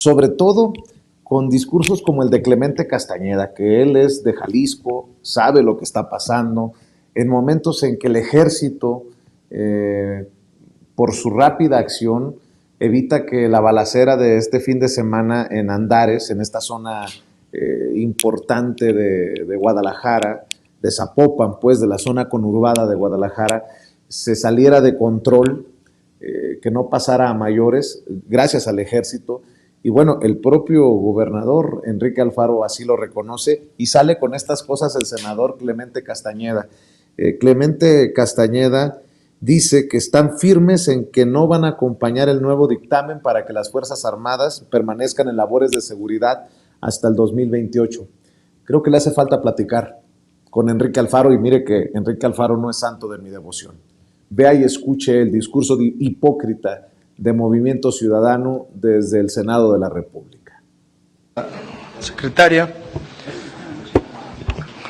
sobre todo con discursos como el de Clemente Castañeda, que él es de Jalisco, sabe lo que está pasando, en momentos en que el ejército, por su rápida acción, evita que la balacera de este fin de semana en Andares, en esta zona importante de Guadalajara, de Zapopan, pues de la zona conurbada de Guadalajara, se saliera de control, que no pasara a mayores, gracias al ejército. Y bueno, el propio gobernador Enrique Alfaro así lo reconoce y sale con estas cosas el senador Clemente Castañeda. Clemente Castañeda dice que están firmes en que no van a acompañar el nuevo dictamen para que las Fuerzas Armadas permanezcan en labores de seguridad hasta el 2028. Creo que le hace falta platicar con Enrique Alfaro y mire que Enrique Alfaro no es santo de mi devoción. Vea y escuche el discurso hipócrita de Movimiento Ciudadano desde el Senado de la República. Secretaria,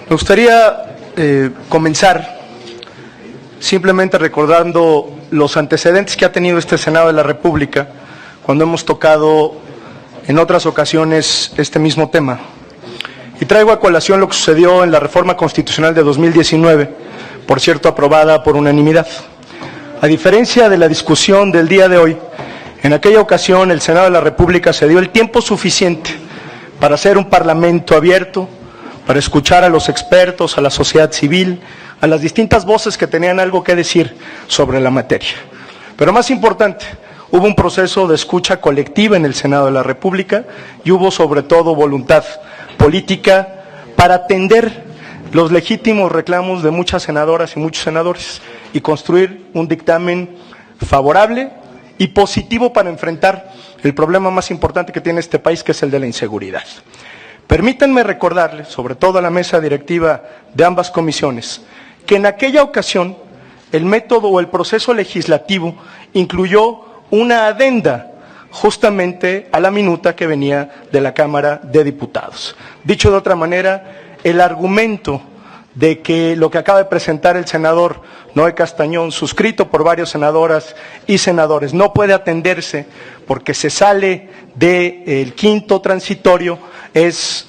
me gustaría comenzar simplemente recordando los antecedentes que ha tenido este Senado de la República cuando hemos tocado en otras ocasiones este mismo tema. Y traigo a colación lo que sucedió en la reforma constitucional de 2019, por cierto aprobada por unanimidad. A diferencia de la discusión del día de hoy, en aquella ocasión el Senado de la República se dio el tiempo suficiente para hacer un parlamento abierto, para escuchar a los expertos, a la sociedad civil, a las distintas voces que tenían algo que decir sobre la materia. Pero más importante, hubo un proceso de escucha colectiva en el Senado de la República y hubo sobre todo voluntad política para atender los legítimos reclamos de muchas senadoras y muchos senadores y construir un dictamen favorable y positivo para enfrentar el problema más importante que tiene este país, que es el de la inseguridad. Permítanme recordarles, sobre todo a la mesa directiva de ambas comisiones, que en aquella ocasión el método o el proceso legislativo incluyó una adenda justamente a la minuta que venía de la Cámara de Diputados. Dicho de otra manera, el argumento de que lo que acaba de presentar el senador Noé Castañón, suscrito por varias senadoras y senadores, no puede atenderse porque se sale del quinto transitorio, es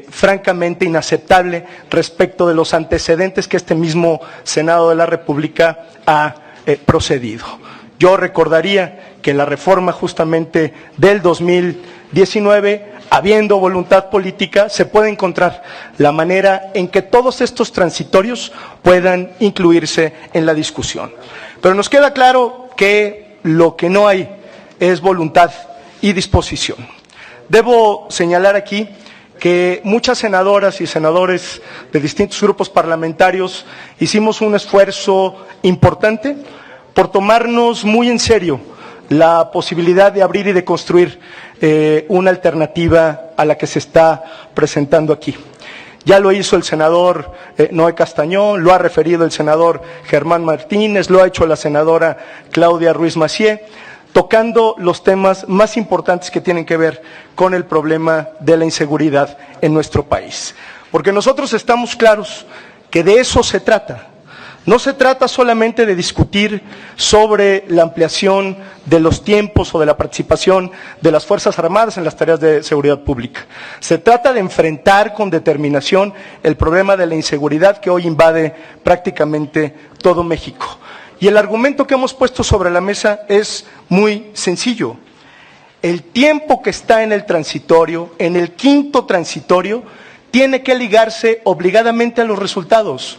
francamente inaceptable respecto de los antecedentes que este mismo Senado de la República ha procedido. Yo recordaría que la reforma justamente del 2019, habiendo voluntad política, se puede encontrar la manera en que todos estos transitorios puedan incluirse en la discusión. Pero nos queda claro que lo que no hay es voluntad y disposición. Debo señalar aquí que muchas senadoras y senadores de distintos grupos parlamentarios hicimos un esfuerzo importante por tomarnos muy en serio la posibilidad de abrir y de construir una alternativa a la que se está presentando aquí. Ya lo hizo el senador Noé Castañón, lo ha referido el senador Germán Martínez, lo ha hecho la senadora Claudia Ruiz Massieu, tocando los temas más importantes que tienen que ver con el problema de la inseguridad en nuestro país. Porque nosotros estamos claros que de eso se trata. No se trata solamente de discutir sobre la ampliación de los tiempos o de la participación de las Fuerzas Armadas en las tareas de seguridad pública. Se trata de enfrentar con determinación el problema de la inseguridad que hoy invade prácticamente todo México. Y el argumento que hemos puesto sobre la mesa es muy sencillo. El tiempo que está en el transitorio, en el quinto transitorio, tiene que ligarse obligadamente a los resultados.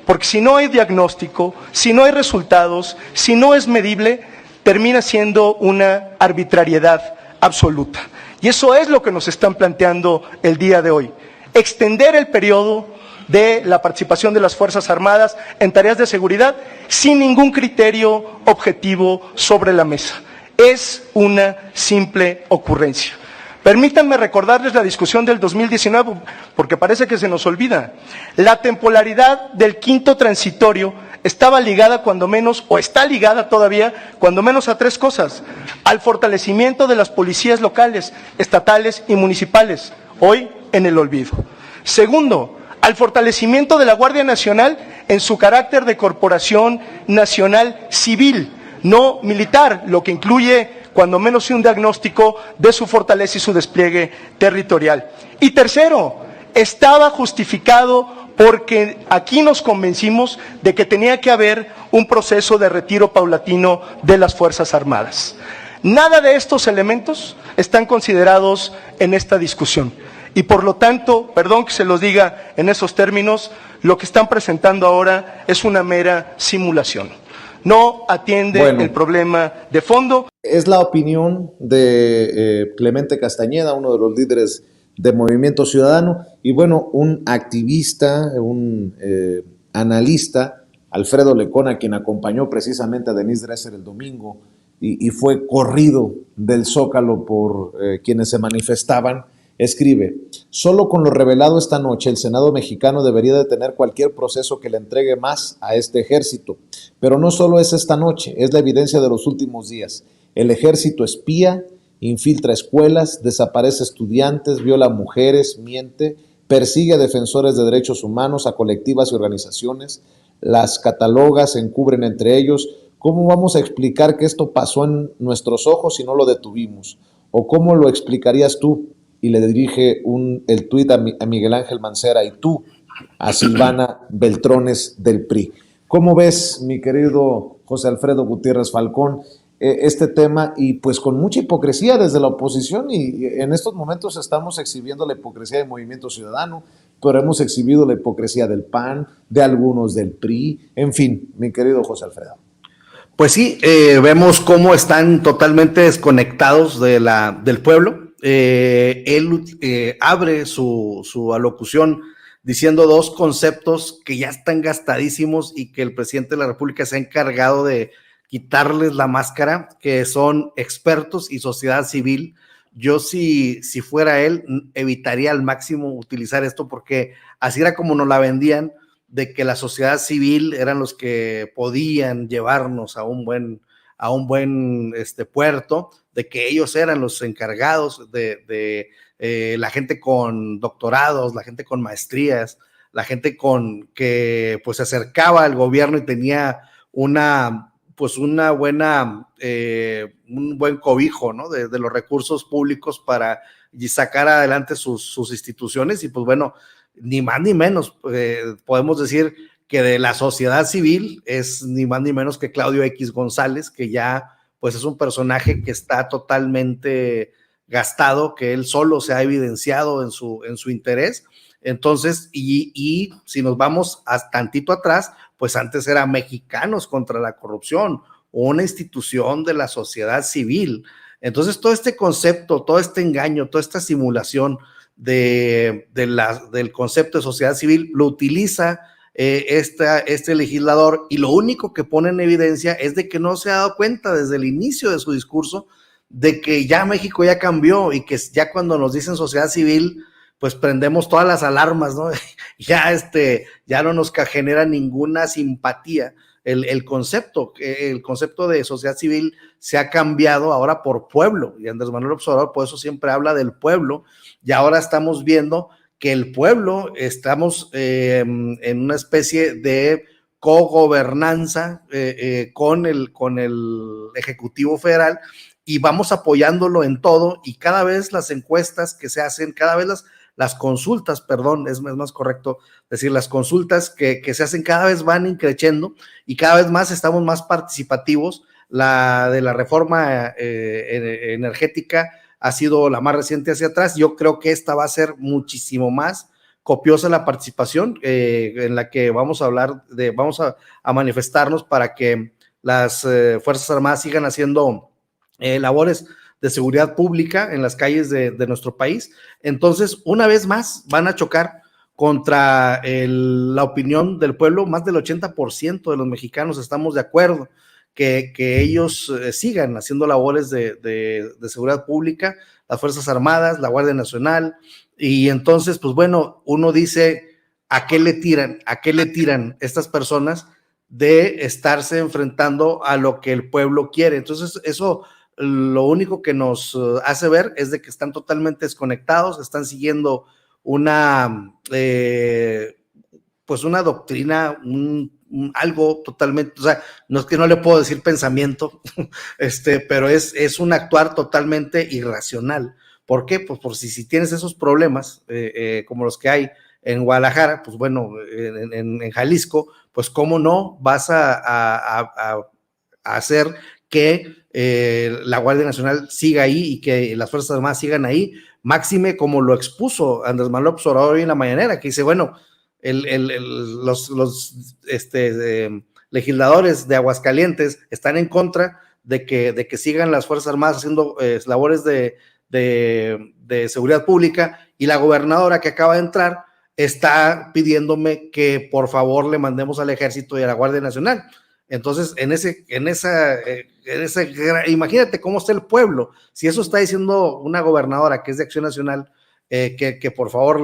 Porque si no hay diagnóstico, si no hay resultados, si no es medible, termina siendo una arbitrariedad absoluta. Y eso es lo que nos están planteando el día de hoy. Extender el periodo de la participación de las Fuerzas Armadas en tareas de seguridad sin ningún criterio objetivo sobre la mesa. Es una simple ocurrencia. Permítanme recordarles la discusión del 2019, porque parece que se nos olvida. La temporalidad del quinto transitorio estaba ligada cuando menos, o está ligada todavía, cuando menos a tres cosas. Al fortalecimiento de las policías locales, estatales y municipales, hoy en el olvido. Segundo, al fortalecimiento de la Guardia Nacional en su carácter de corporación nacional civil, no militar, lo que incluye cuando menos sí un diagnóstico de su fortaleza y su despliegue territorial. Y tercero, estaba justificado porque aquí nos convencimos de que tenía que haber un proceso de retiro paulatino de las Fuerzas Armadas. Nada de estos elementos están considerados en esta discusión. Y por lo tanto, perdón que se los diga en esos términos, lo que están presentando ahora es una mera simulación. No atiende el problema de fondo. Es la opinión de Clemente Castañeda, uno de los líderes de Movimiento Ciudadano, y bueno, un activista, un analista, Alfredo Lecona, quien acompañó precisamente a Denise Dresser el domingo y fue corrido del Zócalo por quienes se manifestaban, escribe: solo con lo revelado esta noche el Senado mexicano debería de tener cualquier proceso que le entregue más a este ejército. Pero no solo es esta noche, es la evidencia de los últimos días. El ejército espía, infiltra escuelas, desaparece estudiantes, viola mujeres, miente, persigue a defensores de derechos humanos, a colectivas y organizaciones, las cataloga, se encubren entre ellos. ¿Cómo vamos a explicar que esto pasó en nuestros ojos si no lo detuvimos? ¿O cómo lo explicarías tú? Y le dirige el tuit a Miguel Ángel Mancera, y tú a Silvana Beltrones del PRI. ¿Cómo ves, mi querido José Alfredo Gutiérrez Falcón, este tema? Y pues con mucha hipocresía desde la oposición, y en estos momentos estamos exhibiendo la hipocresía del Movimiento Ciudadano, pero hemos exhibido la hipocresía del PAN, de algunos del PRI, en fin, mi querido José Alfredo. Pues sí, vemos cómo están totalmente desconectados del pueblo. Él abre su alocución diciendo dos conceptos que ya están gastadísimos y que el presidente de la República se ha encargado de quitarles la máscara, que son expertos y sociedad civil. Yo si fuera él, evitaría al máximo utilizar esto, porque así era como nos la vendían, de que la sociedad civil eran los que podían llevarnos a un buen puerto, de que ellos eran los encargados de la gente con doctorados, la gente con maestrías, la gente que pues se acercaba al gobierno y tenía un buen cobijo, ¿no? de los recursos públicos para sacar adelante sus instituciones. Y pues bueno, ni más ni menos, podemos decir que de la sociedad civil es ni más ni menos que Claudio X González, que ya pues es un personaje que está totalmente gastado, que él solo se ha evidenciado en su interés. Entonces, y si nos vamos tantito atrás, pues antes era Mexicanos contra la Corrupción, una institución de la sociedad civil. Entonces, todo este concepto, todo este engaño, toda esta simulación del concepto de sociedad civil lo utiliza este legislador, y lo único que pone en evidencia es de que no se ha dado cuenta desde el inicio de su discurso de que ya México ya cambió, y que ya cuando nos dicen sociedad civil, pues prendemos todas las alarmas, ¿no? Ya no nos genera ninguna simpatía. El concepto de sociedad civil se ha cambiado ahora por pueblo, y Andrés Manuel López Obrador por eso siempre habla del pueblo, y ahora estamos viendo que el pueblo estamos en una especie de cogobernanza con el Ejecutivo Federal, y vamos apoyándolo en todo, y cada vez las encuestas que se hacen, cada vez las consultas, perdón, es más correcto decir, las consultas que se hacen cada vez van increciendo, y cada vez más estamos más participativos. La de la reforma energética ha sido la más reciente hacia atrás. Yo creo que esta va a ser muchísimo más copiosa la participación, en la que vamos a manifestarnos para que las Fuerzas Armadas sigan haciendo labores de seguridad pública en las calles de nuestro país. Entonces, una vez más, van a chocar contra la opinión del pueblo. Más del 80% de los mexicanos estamos de acuerdo que ellos sigan haciendo labores de seguridad pública, las Fuerzas Armadas, la Guardia Nacional. Y entonces, pues bueno, uno dice, ¿a qué le tiran estas personas de estarse enfrentando a lo que el pueblo quiere? Entonces, eso lo único que nos hace ver es de que están totalmente desconectados, están siguiendo pues una doctrina, algo totalmente, o sea, no es que no le puedo decir pensamiento, pero es un actuar totalmente irracional. ¿Por qué? Pues por si tienes esos problemas, como los que hay en Guadalajara, pues bueno, en Jalisco, pues cómo no vas a hacer que la Guardia Nacional siga ahí y que las Fuerzas Armadas sigan ahí, máxime como lo expuso Andrés Manuel López Obrador hoy en la mañanera, que dice, bueno, los legisladores de Aguascalientes están en contra de que sigan las Fuerzas Armadas haciendo labores de seguridad pública, y la gobernadora que acaba de entrar está pidiéndome que por favor le mandemos al Ejército y a la Guardia Nacional. Entonces, imagínate cómo está el pueblo. Si eso está diciendo una gobernadora que es de Acción Nacional, que por favor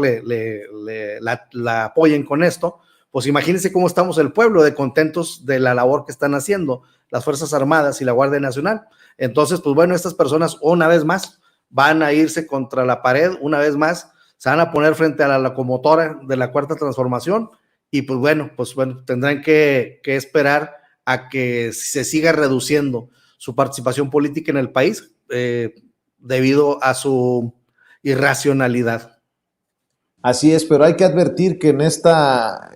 la apoyen con esto, pues imagínense cómo estamos el pueblo de contentos de la labor que están haciendo las Fuerzas Armadas y la Guardia Nacional. Entonces, pues bueno, estas personas una vez más van a irse contra la pared, una vez más se van a poner frente a la locomotora de la Cuarta Transformación, y pues bueno, tendrán que esperar a que se siga reduciendo su participación política en el país debido a su irracionalidad. Así es, pero hay que advertir que en esta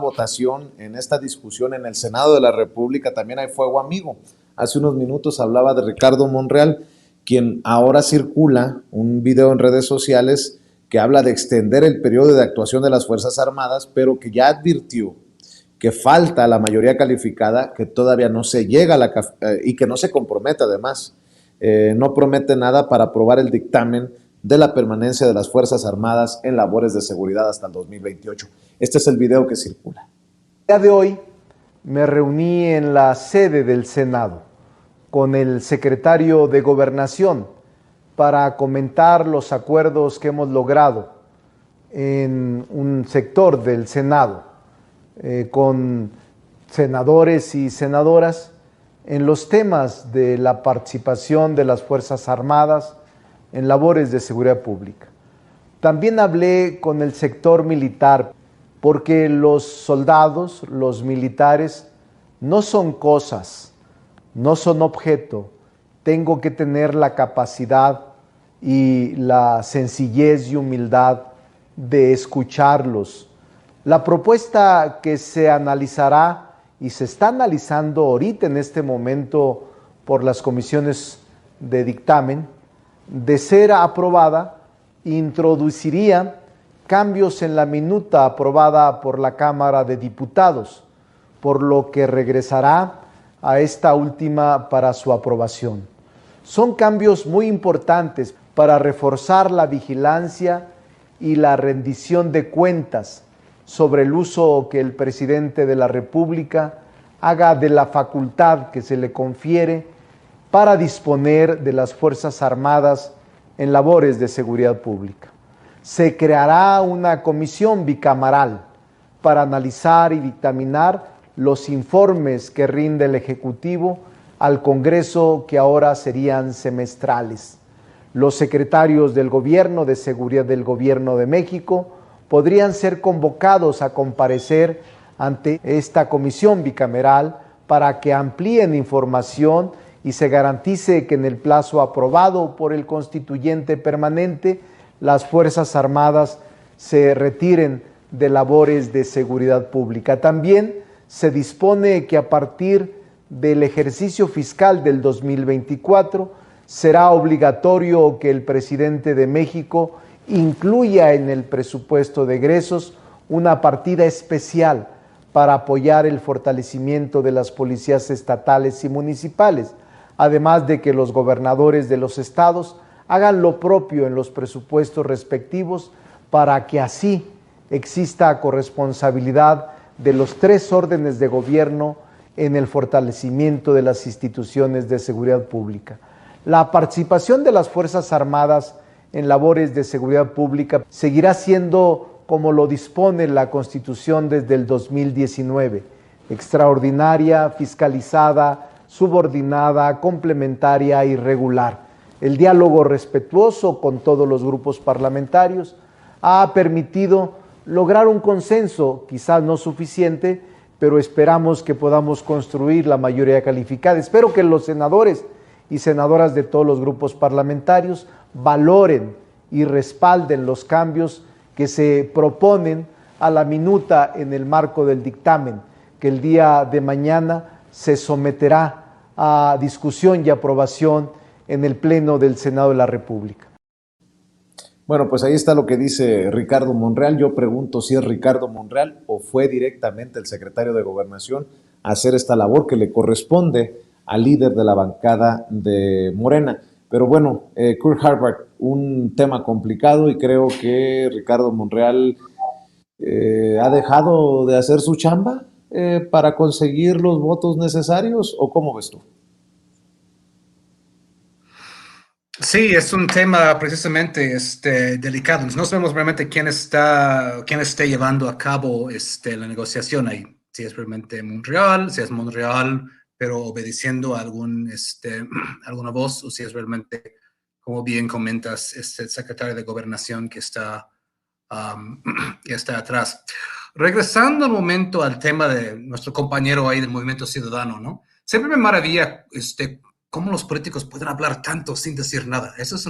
votación, en esta discusión en el Senado de la República también hay fuego amigo. Hace unos minutos hablaba de Ricardo Monreal, quien ahora circula un video en redes sociales que habla de extender el periodo de actuación de las Fuerzas Armadas, pero que ya advirtió que falta la mayoría calificada, que todavía no se llega y que no se compromete además. No promete nada para aprobar el dictamen de la permanencia de las Fuerzas Armadas en labores de seguridad hasta el 2028. Este es el video que circula. El día de hoy me reuní en la sede del Senado con el secretario de Gobernación para comentar los acuerdos que hemos logrado en un sector del Senado con senadores y senadoras en los temas de la participación de las Fuerzas Armadas en labores de seguridad pública. También hablé con el sector militar, porque los soldados, los militares, no son cosas, no son objeto. Tengo que tener la capacidad y la sencillez y humildad de escucharlos. La propuesta que se analizará y se está analizando ahorita en este momento por las comisiones de dictamen, de ser aprobada, introduciría cambios en la minuta aprobada por la Cámara de Diputados, por lo que regresará a esta última para su aprobación. Son cambios muy importantes para reforzar la vigilancia y la rendición de cuentas sobre el uso que el presidente de la República haga de la facultad que se le confiere para disponer de las Fuerzas Armadas en labores de seguridad pública. Se creará una comisión bicameral para analizar y dictaminar los informes que rinde el Ejecutivo al Congreso, que ahora serían semestrales. Los secretarios del Gobierno de Seguridad del Gobierno de México podrían ser convocados a comparecer ante esta comisión bicameral para que amplíen información y se garantice que en el plazo aprobado por el constituyente permanente las Fuerzas Armadas se retiren de labores de seguridad pública. También se dispone que a partir del ejercicio fiscal del 2024 será obligatorio que el presidente de México incluya en el presupuesto de egresos una partida especial para apoyar el fortalecimiento de las policías estatales y municipales, además de que los gobernadores de los estados hagan lo propio en los presupuestos respectivos para que así exista corresponsabilidad de los tres órdenes de gobierno en el fortalecimiento de las instituciones de seguridad pública. La participación de las Fuerzas Armadas en labores de seguridad pública seguirá siendo como lo dispone la Constitución desde el 2019, extraordinaria, fiscalizada, subordinada, complementaria y regular. El diálogo respetuoso con todos los grupos parlamentarios ha permitido lograr un consenso, quizás no suficiente, pero esperamos que podamos construir la mayoría calificada. Espero que los senadores y senadoras de todos los grupos parlamentarios valoren y respalden los cambios que se proponen a la minuta en el marco del dictamen, que el día de mañana se someterá a discusión y aprobación en el Pleno del Senado de la República. Bueno, pues ahí está lo que dice Ricardo Monreal. Yo pregunto si es Ricardo Monreal o fue directamente el secretario de Gobernación a hacer esta labor que le corresponde al líder de la bancada de Morena. Pero bueno, Kurt Harvard, un tema complicado y creo que Ricardo Monreal ha dejado de hacer su chamba para conseguir los votos necesarios, ¿o cómo ves tú? Sí, es un tema precisamente delicado. No sabemos realmente quién esté llevando a cabo la negociación ahí. Si es realmente Monreal, si es Monreal, pero obedeciendo a alguna voz, o si es realmente, como bien comentas, el secretario de Gobernación que está atrás. Regresando un momento al tema de nuestro compañero ahí del Movimiento Ciudadano, ¿no? Siempre me maravilla cómo los políticos pueden hablar tanto sin decir nada. Eso es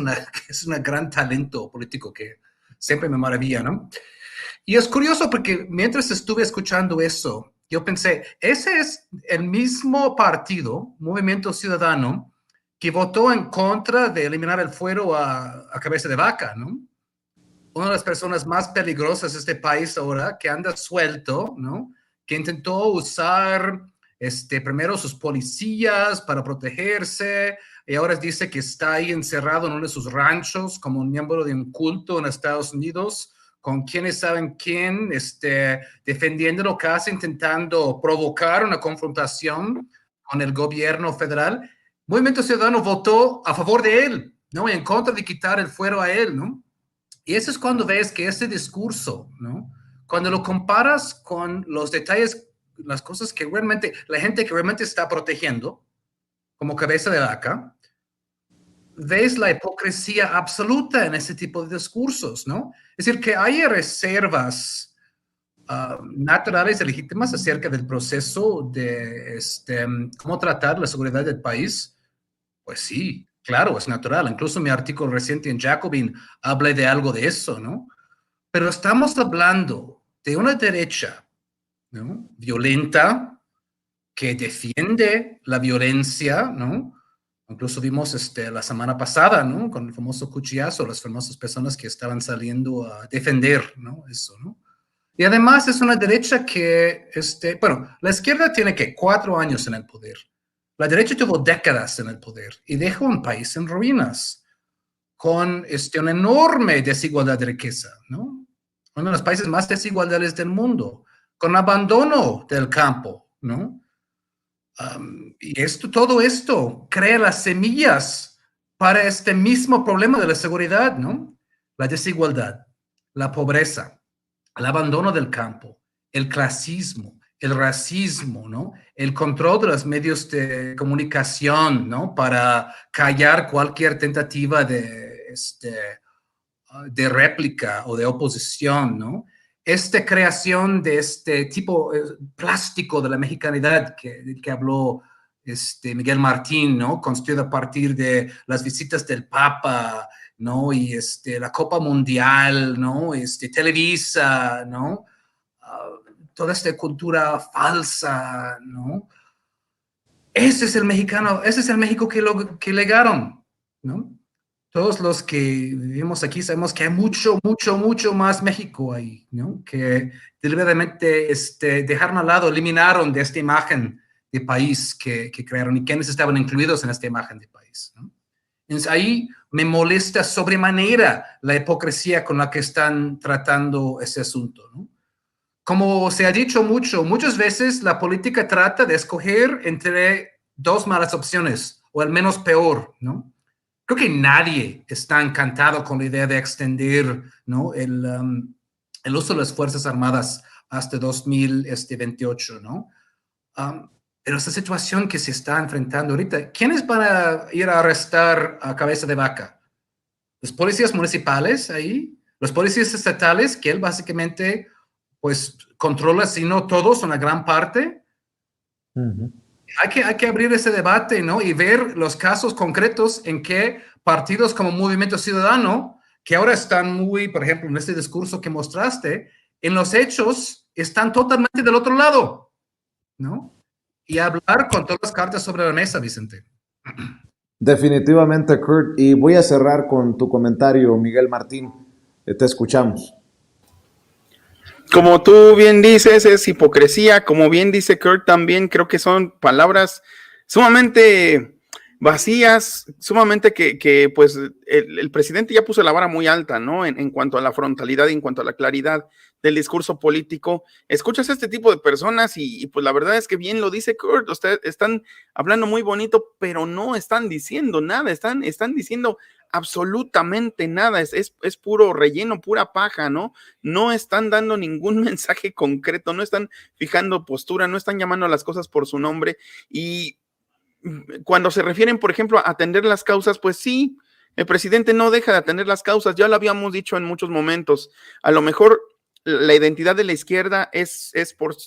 un gran talento político que siempre me maravilla, ¿no? Y es curioso porque mientras estuve escuchando eso, yo pensé, ese es el mismo partido, Movimiento Ciudadano, que votó en contra de eliminar el fuero a cabeza de vaca, ¿no? Una de las personas más peligrosas de este país ahora, que anda suelto, ¿no? Que intentó usar primero sus policías para protegerse, y ahora dice que está ahí encerrado en uno de sus ranchos como un miembro de un culto en Estados Unidos, con quienes saben quién, defendiéndolo casi, intentando provocar una confrontación con el gobierno federal. Movimiento Ciudadano votó a favor de él, ¿no? Y en contra de quitar el fuero a él, ¿no? Y eso es cuando ves que ese discurso, ¿no? Cuando lo comparas con los detalles, las cosas que realmente, la gente que realmente está protegiendo, como cabeza de vaca, ves la hipocresía absoluta en ese tipo de discursos, ¿no? Es decir, que hay reservas naturales y legítimas acerca del proceso de cómo tratar la seguridad del país. Pues sí, claro, es natural. Incluso mi artículo reciente en Jacobin habla de algo de eso, ¿no? Pero estamos hablando de una derecha, ¿no? Violenta, que defiende la violencia, ¿no? Incluso vimos la semana pasada, ¿no? Con el famoso cuchillazo, las famosas personas que estaban saliendo a defender, ¿no? Eso, ¿no? Y además es una derecha que, bueno, la izquierda tiene que 4 años en el poder. La derecha tuvo décadas en el poder y dejó un país en ruinas, con una enorme desigualdad de riqueza, ¿no? Uno de los países más desiguales del mundo, con abandono del campo, ¿no? Y todo esto crea las semillas para este mismo problema de la seguridad, ¿no? La desigualdad, la pobreza, el abandono del campo, el clasismo, el racismo, ¿no? El control de los medios de comunicación, ¿no? Para callar cualquier tentativa de réplica o de oposición, ¿no? Esta creación de este tipo plástico de la mexicanidad que habló Miguel Martín, ¿no? Construido a partir de las visitas del Papa, ¿no? Y la Copa Mundial, ¿no? Televisa, ¿no? Toda esta cultura falsa, ¿no? Ese es el mexicano, ese es el México que legaron, ¿no? Todos los que vivimos aquí sabemos que hay mucho, mucho, mucho más México ahí, ¿no? Que deliberadamente dejaron al lado, eliminaron de esta imagen de país que crearon y quienes estaban incluidos en esta imagen de país, ¿no? Entonces ahí me molesta sobremanera la hipocresía con la que están tratando ese asunto, ¿no? Como se ha dicho muchas veces la política trata de escoger entre dos malas opciones, o al menos peor, ¿no? Creo que nadie está encantado con la idea de extender, ¿no? el uso de las Fuerzas Armadas hasta 2028, ¿no? Pero esa situación que se está enfrentando ahorita, ¿quiénes van a ir a arrestar a cabeza de vaca? ¿Los policías municipales ahí? los policías estatales, que él básicamente, pues, controla, si no todos, una gran parte. Hay que abrir ese debate, ¿no? Y ver los casos concretos en que partidos como Movimiento Ciudadano, que ahora están muy, por ejemplo, en este discurso que mostraste, en los hechos están totalmente del otro lado, ¿no? Y hablar con todas las cartas sobre la mesa, Vicente. Definitivamente, Kurt. Y voy a cerrar con tu comentario, Miguel Martín. Te escuchamos. Como tú bien dices, es hipocresía. Como bien dice Kurt también, creo que son palabras sumamente vacías, sumamente que pues el presidente ya puso la vara muy alta, ¿no? En cuanto a la frontalidad y en cuanto a la claridad del discurso político. Escuchas a este tipo de personas y pues la verdad es que bien lo dice Kurt, ustedes están hablando muy bonito, pero no están diciendo nada, están diciendo absolutamente nada, es puro relleno, pura paja, ¿no? No están dando ningún mensaje concreto, no están fijando postura, no están llamando a las cosas por su nombre. Y cuando se refieren, por ejemplo, a atender las causas, pues sí, el presidente no deja de atender las causas, ya lo habíamos dicho en muchos momentos. A lo mejor la identidad de la izquierda es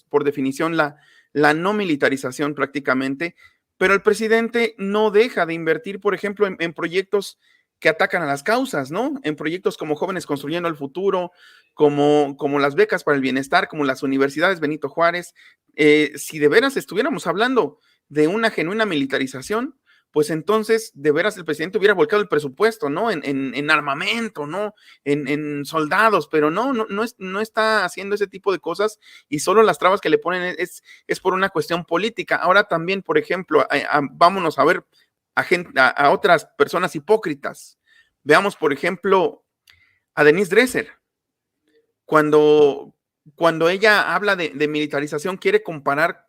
por definición la no militarización prácticamente, pero el presidente no deja de invertir, por ejemplo, en proyectos que atacan a las causas, ¿no? En proyectos como Jóvenes Construyendo el Futuro, como las becas para el bienestar, como las universidades Benito Juárez. Si de veras estuviéramos hablando de una genuina militarización, pues entonces de veras el presidente hubiera volcado el presupuesto, ¿no? En armamento, ¿no? En soldados, pero no está haciendo ese tipo de cosas y solo las trabas que le ponen es por una cuestión política. Ahora también, por ejemplo, vámonos a ver a otras personas hipócritas. Veamos, por ejemplo, a Denise Dresser. Cuando ella habla de militarización, quiere comparar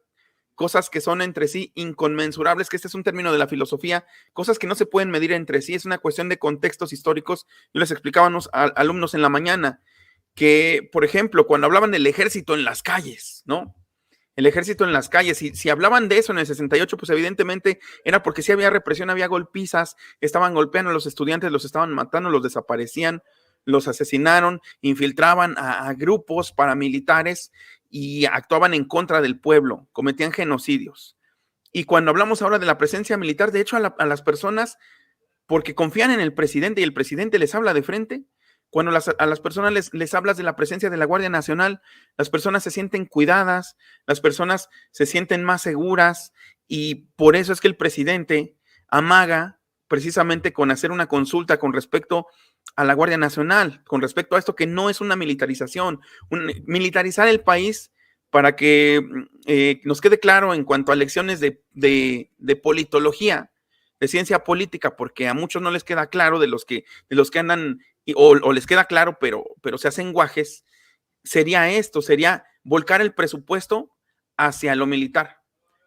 cosas que son entre sí inconmensurables, que este es un término de la filosofía, cosas que no se pueden medir entre sí, es una cuestión de contextos históricos. Yo les explicaba a los alumnos en la mañana que, por ejemplo, cuando hablaban del ejército en las calles, ¿no? El ejército en las calles, si hablaban de eso en el 68, pues evidentemente era porque sí había represión, había golpizas, estaban golpeando a los estudiantes, los estaban matando, los desaparecían, los asesinaron, infiltraban a grupos paramilitares y actuaban en contra del pueblo, cometían genocidios. Y cuando hablamos ahora de la presencia militar, de hecho a las personas, porque confían en el presidente y el presidente les habla de frente, cuando a las personas les hablas de la presencia de la Guardia Nacional, las personas se sienten cuidadas, las personas se sienten más seguras y por eso es que el presidente amaga precisamente con hacer una consulta con respecto a la Guardia Nacional, con respecto a esto que no es una militarización, militarizar el país para que nos quede claro en cuanto a lecciones de politología, de ciencia política, porque a muchos no les queda claro de los que andan o les queda claro, pero se hacen guajes, sería esto, sería volcar el presupuesto hacia lo militar,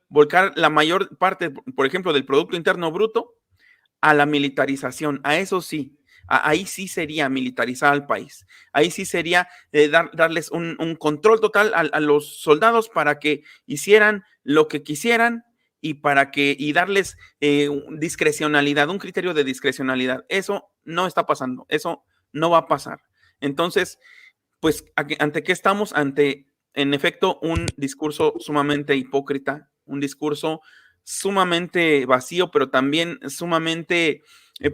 volcar la mayor parte, por ejemplo, del Producto Interno Bruto a la militarización, a eso sí, ahí sí sería militarizar al país, ahí sí sería darles un control total a los soldados para que hicieran lo que quisieran y darles discrecionalidad, un criterio de discrecionalidad. Eso no está pasando, eso no va a pasar. Entonces, pues, ¿ante qué estamos? Ante, en efecto, un discurso sumamente hipócrita, un discurso sumamente vacío, pero también sumamente,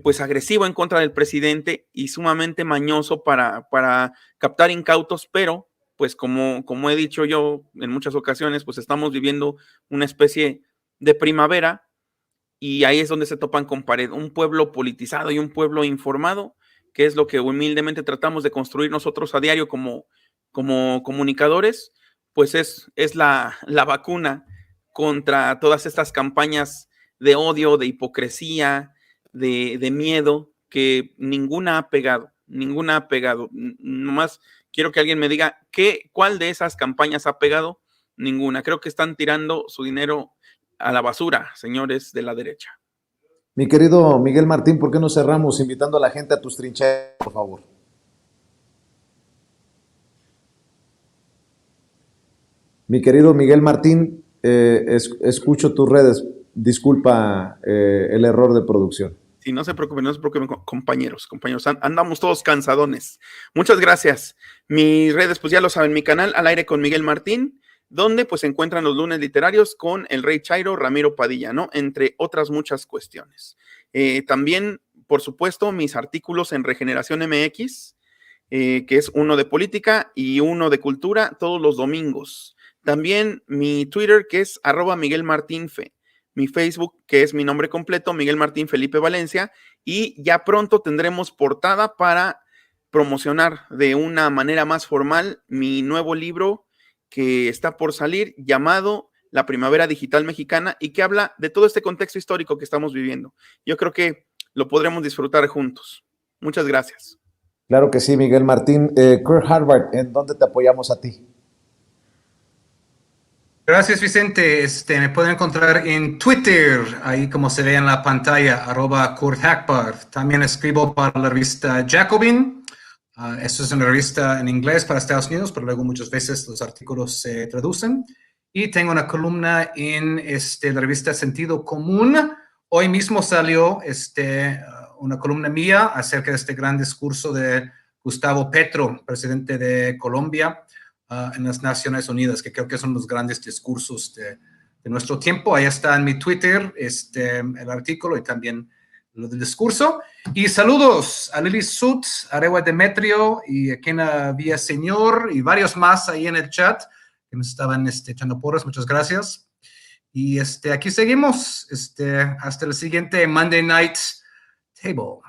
pues, agresivo en contra del presidente y sumamente mañoso para captar incautos, pero, pues, como he dicho yo en muchas ocasiones, pues, estamos viviendo una especie de primavera y ahí es donde se topan con pared, un pueblo politizado y un pueblo informado, que es lo que humildemente tratamos de construir nosotros a diario como comunicadores, pues es la vacuna contra todas estas campañas de odio, de hipocresía, de miedo, que ninguna ha pegado, ninguna ha pegado. Nomás quiero que alguien me diga cuál de esas campañas ha pegado. Ninguna. Creo que están tirando su dinero a la basura, señores de la derecha. Mi querido Miguel Martín, ¿por qué no cerramos invitando a la gente a tus trincheras, por favor? Mi querido Miguel Martín, escucho tus redes. Disculpa el error de producción. Sí, no se preocupen, compañeros, andamos todos cansadones. Muchas gracias. Mis redes, pues ya lo saben, mi canal Al Aire con Miguel Martín, donde pues se encuentran los lunes literarios con el Rey Chairo, Ramiro Padilla, ¿no? Entre otras muchas cuestiones. También, por supuesto, mis artículos en Regeneración MX, que es uno de política y uno de cultura, todos los domingos. También mi Twitter, que es @MiguelMartinfe. Mi Facebook, que es mi nombre completo, Miguel Martín Felipe Valencia, y ya pronto tendremos portada para promocionar de una manera más formal mi nuevo libro que está por salir, llamado La Primavera Digital Mexicana, y que habla de todo este contexto histórico que estamos viviendo. Yo creo que lo podremos disfrutar juntos. Muchas gracias. Claro que sí, Miguel Martín. Kurt Harvard, ¿en dónde te apoyamos a ti? Gracias, Vicente. Me pueden encontrar en Twitter, ahí como se ve en la pantalla, @KurtHackbar. También escribo para la revista Jacobin. Esto es una revista en inglés para Estados Unidos, pero luego muchas veces los artículos se traducen. Y tengo una columna en la revista Sentido Común. Hoy mismo salió una columna mía acerca de este gran discurso de Gustavo Petro, presidente de Colombia, en las Naciones Unidas, que creo que son los grandes discursos de nuestro tiempo. Ahí está en mi Twitter el artículo y también lo del discurso. Y saludos a Lili Sut, a Arewa Demetrio y a Kena Villaseñor y varios más ahí en el chat que nos estaban echando porras. Muchas gracias. Y aquí seguimos hasta el siguiente Monday Night Table.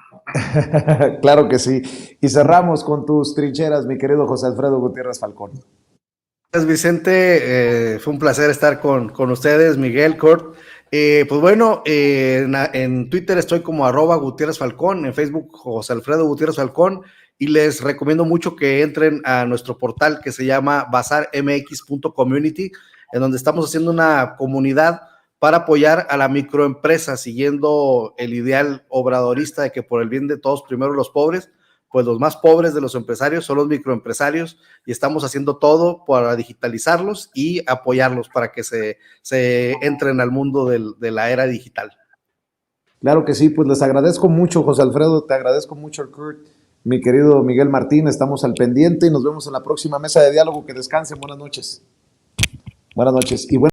Claro que sí. Y cerramos con tus trincheras, mi querido José Alfredo Gutiérrez Falcón. Gracias, Vicente. Fue un placer estar con ustedes, Miguel, Kurt. Pues bueno, en Twitter estoy como @Gutiérrez Falcón, en Facebook José Alfredo Gutiérrez Falcón, y les recomiendo mucho que entren a nuestro portal que se llama bazarmx.community, en donde estamos haciendo una comunidad para apoyar a la microempresa, siguiendo el ideal obradorista de que por el bien de todos, primero los pobres, pues los más pobres de los empresarios son los microempresarios, y estamos haciendo todo para digitalizarlos y apoyarlos para que se entren al mundo de la era digital. Claro que sí, pues les agradezco mucho, José Alfredo, te agradezco mucho, Kurt, mi querido Miguel Martín, estamos al pendiente y nos vemos en la próxima mesa de diálogo. Que descansen, buenas noches. Buenas noches. Y bueno.